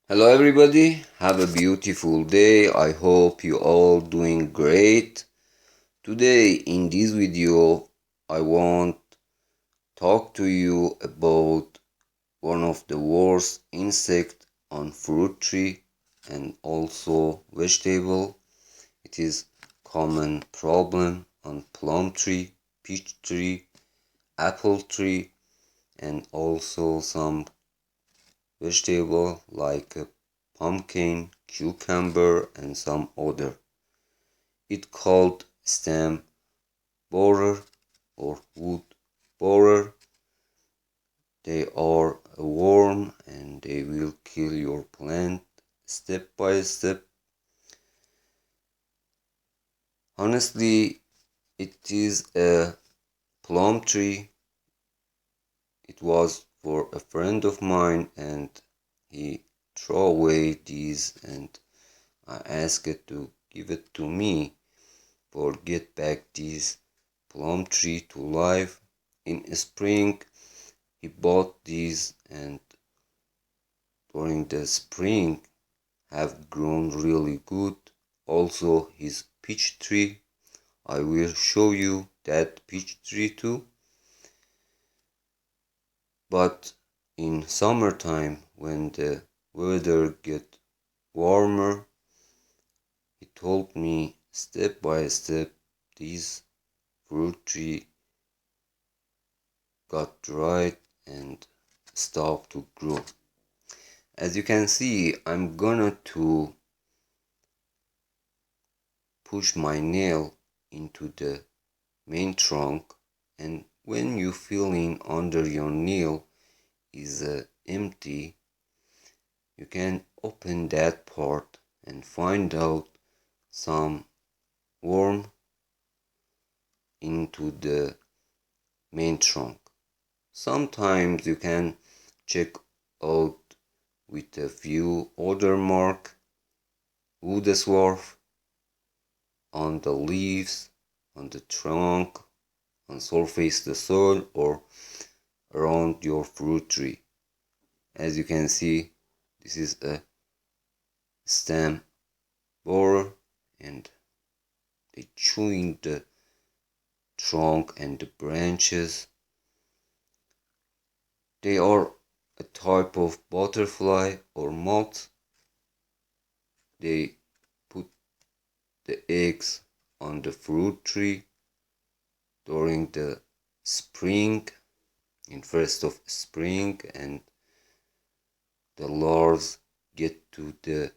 Hello everybody, have a beautiful day. I hope you all doing great. Today in this video I want to talk to you about one of the worst insect on fruit tree and also vegetable. It is common problem on plum tree, peach tree, apple tree and also some vegetable like pumpkin, cucumber and some other. It called stem borer or wood borer. They are a worm and they will kill your plant step by step. Honestly, it is a plum tree. It was for a friend of mine and he threw away these and I asked it to give it to me for get back this plum tree to life. In spring he bought these and during the spring have grown really good. Also his peach tree, I will show you that peach tree too. But in summertime when the weather get warmer, he told me step by step this fruit tree got dried and stopped to grow. As you can see, I'm gonna to push my nail into the main trunk, and when you feeling under your nail is empty, you can open that part and find out some worm into the main trunk. Sometimes you can check out with a few other mark, wood swarf on the leaves, on the trunk, on surface the soil or around your fruit tree. As you can see, this is a stem borer and they chewing the trunk and the branches. They are a type of butterfly or moth. They put the eggs on the fruit tree during the spring, in first of spring, and the larvas get to the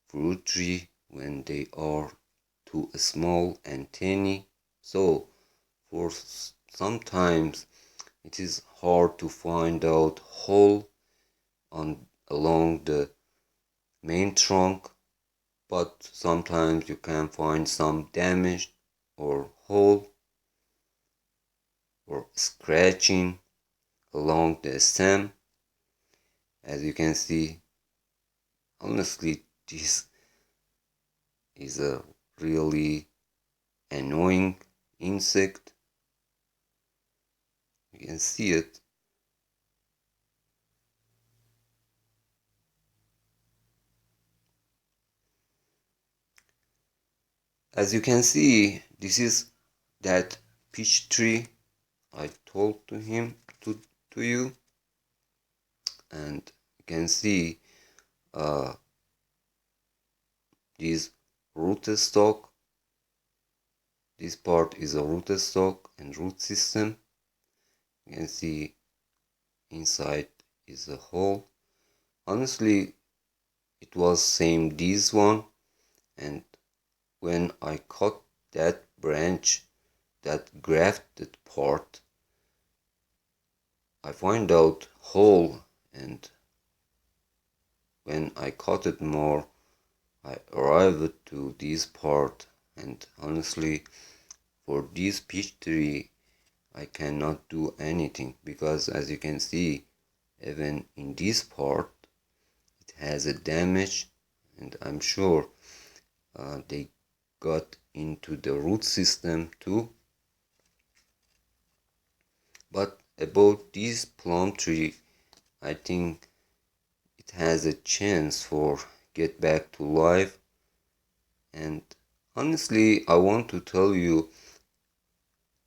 fruit tree when they are too small and tiny. So for sometimes it is hard to find out hole on along the main trunk, but sometimes you can find some damage or hole or scratching along the stem. As you can see, honestly this is a really annoying insect. You can see it. As you can see, this is that peach tree I told to you, and you can see this rootstock. This part is a rootstock and root system. You can see inside is a hole. Honestly, it was same this one, and when I cut that branch, that grafted part, I find out hole, and when I cut it more, I arrived to this part, and honestly, for this peach tree, I cannot do anything because as you can see, even in this part, it has a damage, and I'm sure they got into the root system too. But about this plum tree, I think it it has a chance for get back to life. And honestly, I want to tell you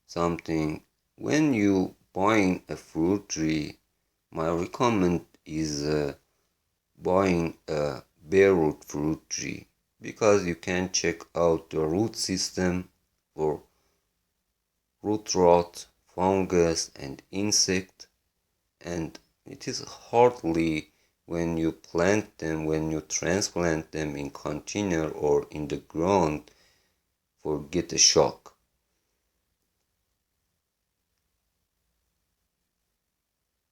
something. When you buying a fruit tree, my recommend is buying a bare root fruit tree, because you can check out the root system for root rot, fungus and insect. And it is hardly when you plant them, when you transplant them in container or in the ground, for get a shock.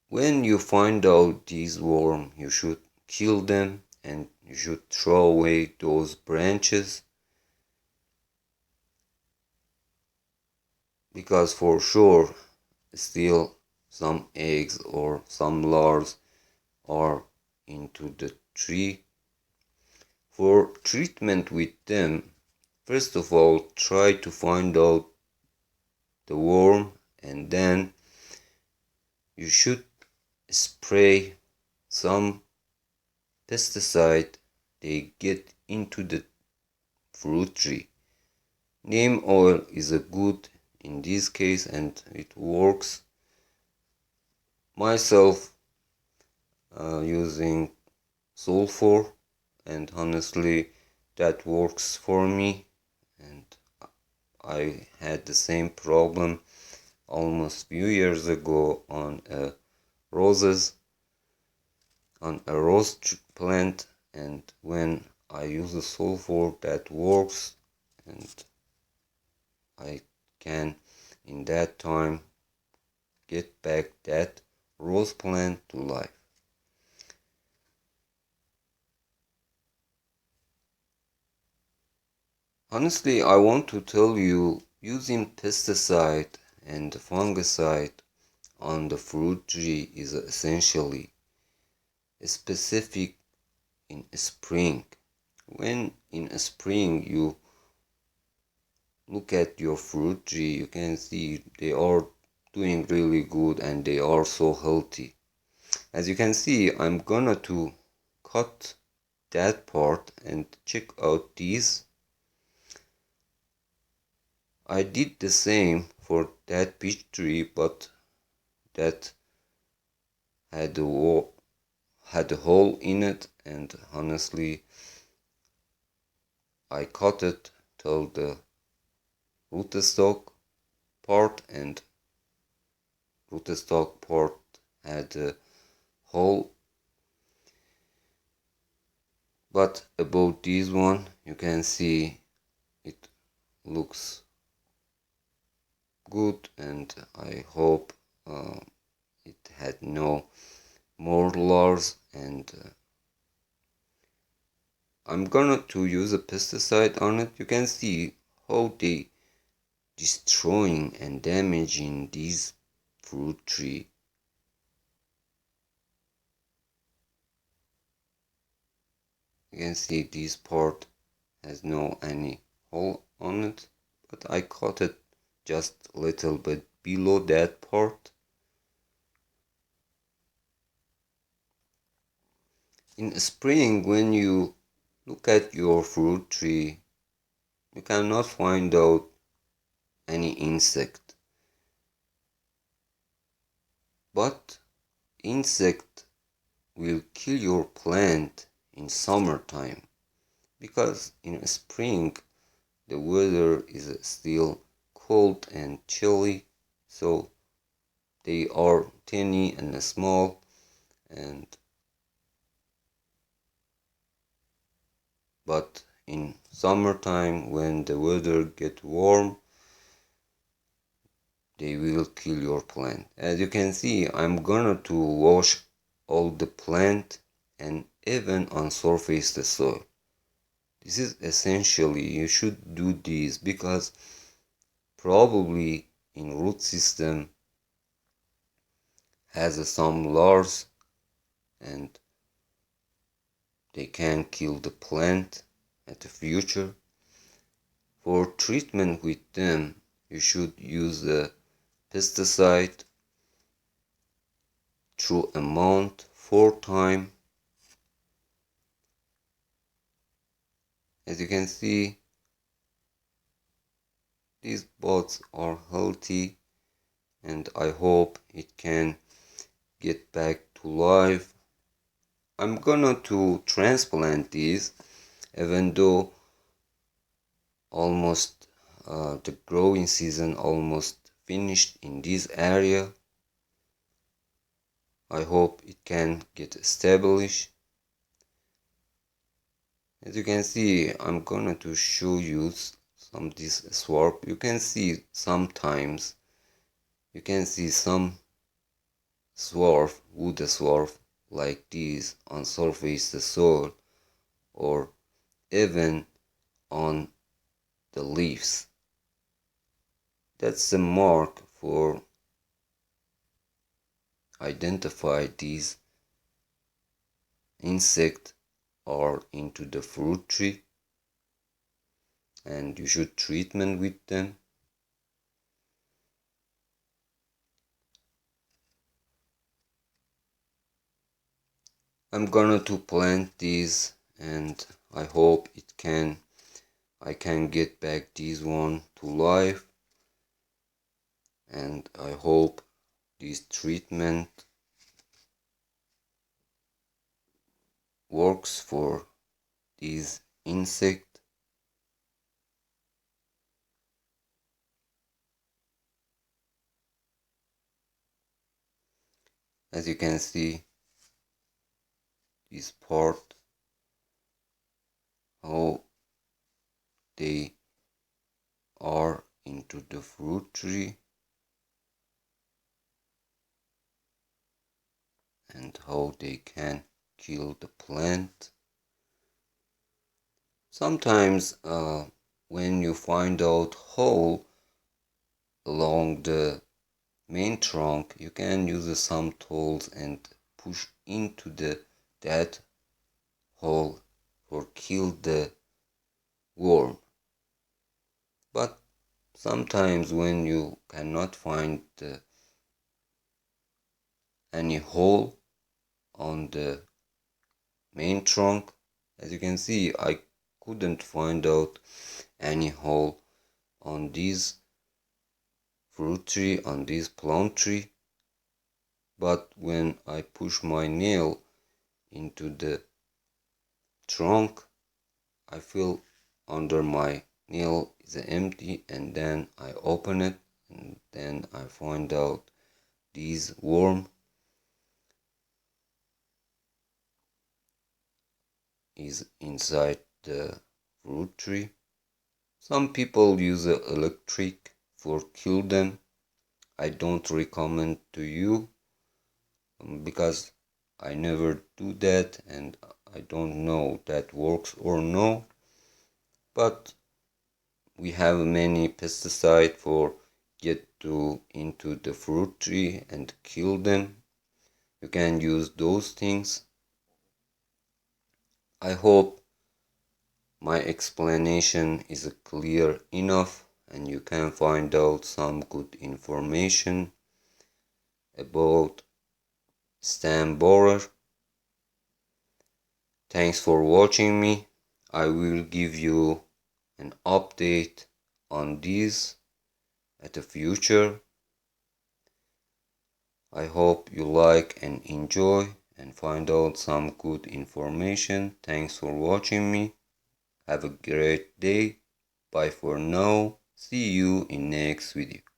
When you find out these worms, you should kill them and you should throw away those branches, because for sure still some eggs or some larvae are into the tree. For treatment with them, first of all, try to find out the worm, and then you should spray some pesticide they get into the fruit tree. Neem oil is a good in this case and it works. Myself using sulfur, and honestly that works for me, and I had the same problem almost few years ago on a roses, on a rose plant, and when I use the sulfur that works, and I can in that time get back that rose plant to life. Honestly, I want to tell you, using pesticide and fungicide on the fruit tree is essentially specific in spring. When in spring you look at your fruit tree, you can see they are doing really good and they are so healthy. As you can see, I'm gonna to cut that part and check out these. I did the same for that peach tree, but that had a hole in it, and honestly I cut it till the rootstock part, and rootstock part had a hole. But about this one, you can see it looks good, and I hope it had no more larvae, and I'm gonna to use a pesticide on it. You can see how they destroying and damaging this fruit tree. You can see this part has no any hole on it, but I cut it just a little bit below that part. In spring, when you look at your fruit tree, you cannot find out any insect, but insect will kill your plant in summertime, because in spring the weather is still cold and chilly, so they are tiny and small, and but in summertime when the weather get warm, they will kill your plant. As you can see, I'm gonna to wash all the plant and even on surface the soil. This is essentially, you should do this, because probably in root system has some larvae and they can kill the plant at the future. For treatment with them, you should use a pesticide through a month 4 times, As you can see, these bots are healthy, and I hope it can get back to life. I'm gonna to transplant these, even though almost the growing season almost finished in this area. I hope it can get established. As you can see, I'm gonna to show you some this swarf. You can see sometimes you can see some swarf, wood swarf like this on surface the soil or even on the leaves. That's a mark for identify these insects are into the fruit tree, and you should treatment with them. I'm gonna to plant these, and I hope I can get back this one to life, and I hope this treatment works for these insects. As you can see, this part, how they are into the fruit tree and how they can kill the plant. Sometimes when you find out hole along the main trunk, you can use some tools and push into that hole for kill the worm. But sometimes when you cannot find any hole on the main trunk, as you can see, I couldn't find out any hole on this fruit tree, on this plum tree. But when I push my nail into the trunk, I feel under my nail is empty, and then I open it, and then I find out this worm is inside the fruit tree. Some people use electric for kill them. I don't recommend to you because I never do that, and I don't know that works or no. But we have many pesticides for get into the fruit tree and kill them. You can use those things. I hope my explanation is clear enough and you can find out some good information about stem borer. Thanks for watching me. I will give you an update on this at the future. I hope you like and enjoy and find out some good information. Thanks for watching me. Have a great day. Bye for now. See you in next video.